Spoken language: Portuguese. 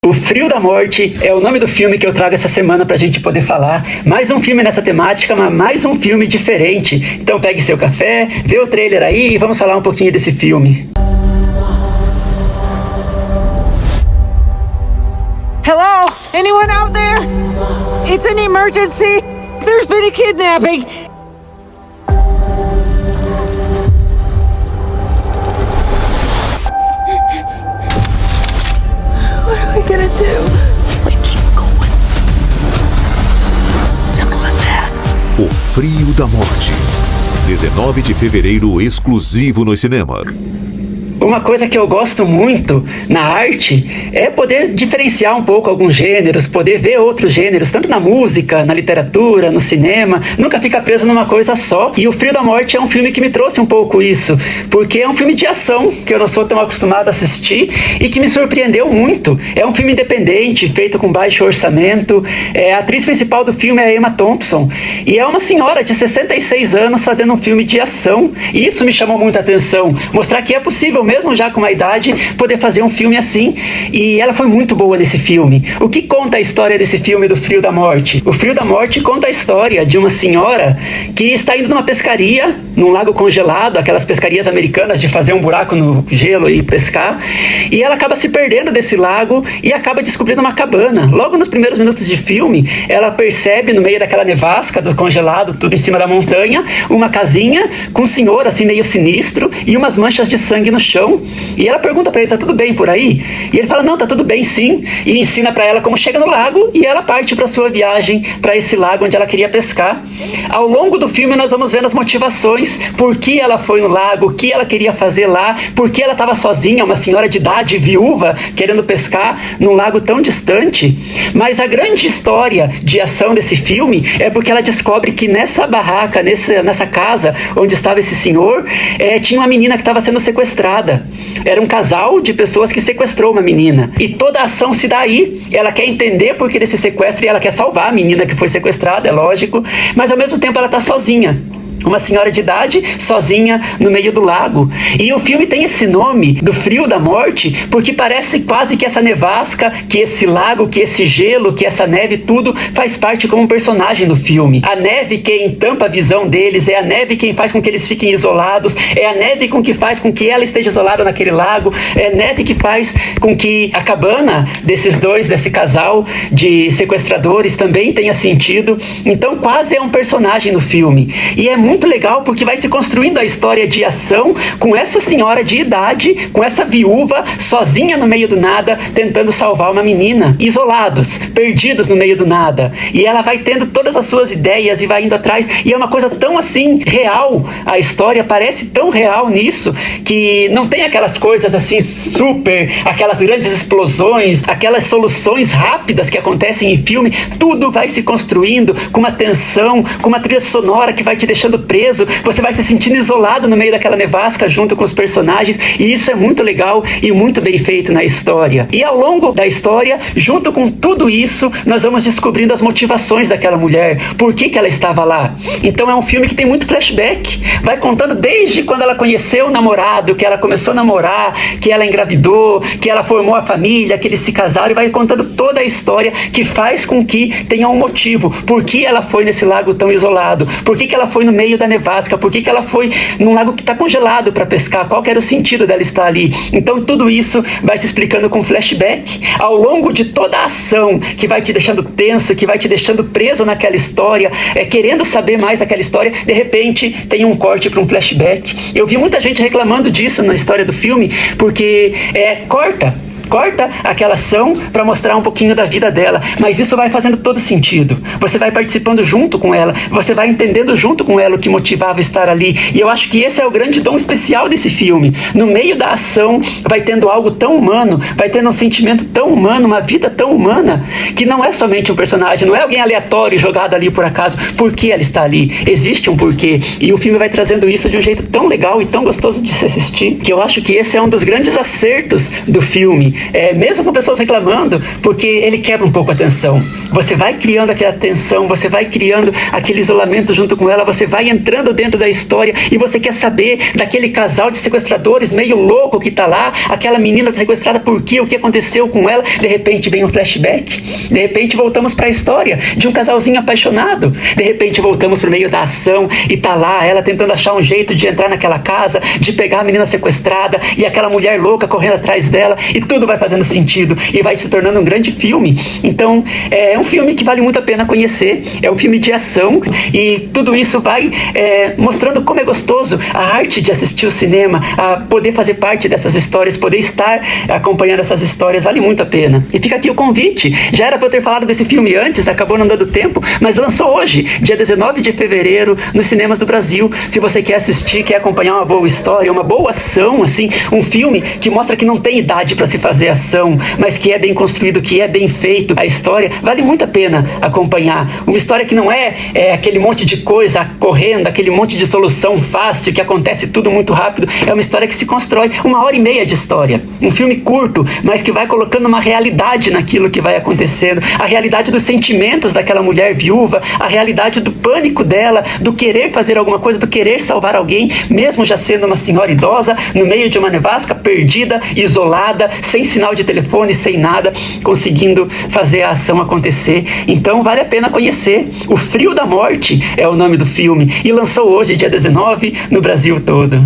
O Frio da Morte é o nome do filme que eu trago essa semana pra gente poder falar. Mais um filme nessa temática, mas mais um filme diferente. Então pegue seu café, vê o trailer aí e vamos falar um pouquinho desse filme. Hello? Anyone out there? It's an emergency. There's been a kidnapping. What are we gonna do? We keep going. Simple as that. O Frio da Morte. 19 de fevereiro, exclusivo nos cinemas. Uma coisa que eu gosto muito na arte é poder diferenciar um pouco alguns gêneros, poder ver outros gêneros, tanto na música, na literatura, no cinema, nunca fica preso numa coisa só. E o Frio da Morte é um filme que me trouxe um pouco isso, porque é um filme de ação que eu não sou tão acostumado a assistir e que me surpreendeu muito. É um filme independente, feito com baixo orçamento. A atriz principal do filme é a Emma Thompson e é uma senhora de 66 anos fazendo um filme de ação. E isso me chamou muita atenção, mostrar que é possível mesmo já com uma idade, poder fazer um filme assim. E ela foi muito boa nesse filme. O que conta a história desse filme do Frio da Morte? O Frio da Morte conta a história de uma senhora que está indo numa pescaria, num lago congelado, aquelas pescarias americanas de fazer um buraco no gelo e pescar, e ela acaba se perdendo desse lago e acaba descobrindo uma cabana. Logo nos primeiros minutos de filme, ela percebe no meio daquela nevasca do congelado, tudo em cima da montanha, uma casinha com um senhor assim meio sinistro e umas manchas de sangue no chão. E ela pergunta pra ele, tá tudo bem por aí? E ele fala, não, tá tudo bem sim. E ensina pra ela como chega no lago e ela parte pra sua viagem pra esse lago onde ela queria pescar. Ao longo do filme nós vamos vendo as motivações, por que ela foi no lago, o que ela queria fazer lá, por que ela estava sozinha, uma senhora de idade, viúva, querendo pescar num lago tão distante. Mas a grande história de ação desse filme é porque ela descobre que nessa barraca, nessa casa onde estava esse senhor, tinha uma menina que estava sendo sequestrada. Era um casal de pessoas que sequestrou uma menina. E toda a ação se dá aí. Ela quer entender por que desse sequestro e ela quer salvar a menina que foi sequestrada, é lógico. Mas ao mesmo tempo ela está sozinha. Uma senhora de idade, sozinha no meio do lago. E o filme tem esse nome, do Frio da Morte, porque parece quase que essa nevasca, que esse lago, que esse gelo, que essa neve, tudo faz parte como um personagem do filme. A neve quem tampa a visão deles, é a neve quem faz com que eles fiquem isolados, é a neve com que faz com que ela esteja isolada naquele lago, é a neve que faz com que a cabana desses dois, desse casal de sequestradores também tenha sentido. Então quase é um personagem no filme. E é muito legal porque vai se construindo a história de ação com essa senhora de idade, com essa viúva sozinha no meio do nada, tentando salvar uma menina, isolados, perdidos no meio do nada. E ela vai tendo todas as suas ideias e vai indo atrás, e é uma coisa tão assim real, a história parece tão real nisso, que não tem aquelas coisas assim super, aquelas grandes explosões, aquelas soluções rápidas que acontecem em filme. Tudo vai se construindo com uma tensão, com uma trilha sonora que vai te deixando preso, você vai se sentindo isolado no meio daquela nevasca junto com os personagens, e isso é muito legal e muito bem feito na história. E ao longo da história, junto com tudo isso, nós vamos descobrindo as motivações daquela mulher, por que ela estava lá. Então é um filme que tem muito flashback, vai contando desde quando ela conheceu o namorado, que ela começou a namorar, que ela engravidou, que ela formou a família, que eles se casaram, e vai contando toda a história que faz com que tenha um motivo, por que ela foi nesse lago tão isolado, por que ela foi no meio da nevasca, por que ela foi num lago que está congelado para pescar, qual que era o sentido dela estar ali. Então tudo isso vai se explicando com flashback ao longo de toda a ação, que vai te deixando tenso, que vai te deixando preso naquela história, querendo saber mais daquela história. De repente tem um corte para um flashback. Eu vi muita gente reclamando disso na história do filme, porque corta aquela ação para mostrar um pouquinho da vida dela, mas isso vai fazendo todo sentido. Você vai participando junto com ela, você vai entendendo junto com ela o que motivava estar ali, e eu acho que esse é o grande dom especial desse filme. No meio da ação vai tendo algo tão humano, vai tendo um sentimento tão humano, uma vida tão humana, que não é somente um personagem, não é alguém aleatório jogado ali por acaso. Por que ela está ali? Existe um porquê, e o filme vai trazendo isso de um jeito tão legal e tão gostoso de se assistir, que eu acho que esse é um dos grandes acertos do filme. mesmo com pessoas reclamando, porque ele quebra um pouco a tensão. Você vai criando aquela tensão, você vai criando aquele isolamento junto com ela, você vai entrando dentro da história e você quer saber daquele casal de sequestradores meio louco que tá lá, aquela menina sequestrada por quê, o que aconteceu com ela. De repente vem um flashback, de repente voltamos para a história de um casalzinho apaixonado, de repente voltamos pro meio da ação e tá lá ela tentando achar um jeito de entrar naquela casa, de pegar a menina sequestrada e aquela mulher louca correndo atrás dela, e tudo vai fazendo sentido e vai se tornando um grande filme. Então é um filme que vale muito a pena conhecer, é um filme de ação e tudo isso vai mostrando como é gostoso a arte de assistir o cinema, a poder fazer parte dessas histórias, poder estar acompanhando essas histórias, vale muito a pena. E fica aqui o convite, já era para eu ter falado desse filme antes, acabou não dando tempo, mas lançou hoje, dia 19 de fevereiro, nos cinemas do Brasil. Se você quer assistir, quer acompanhar uma boa história, uma boa ação, assim, um filme que mostra que não tem idade para se fazer ação, mas que é bem construído, que é bem feito, a história, vale muito a pena acompanhar. Uma história que não é aquele monte de coisa correndo, aquele monte de solução fácil, que acontece tudo muito rápido. É uma história que se constrói, 1h30 de história. Um filme curto, mas que vai colocando uma realidade naquilo que vai acontecendo, a realidade dos sentimentos daquela mulher viúva, a realidade do pânico dela, do querer fazer alguma coisa, do querer salvar alguém, mesmo já sendo uma senhora idosa, no meio de uma nevasca, perdida, isolada, sem sinal de telefone, sem nada, conseguindo fazer a ação acontecer. Então vale a pena conhecer. O Frio da Morte é o nome do filme e lançou hoje, dia 19, no Brasil todo.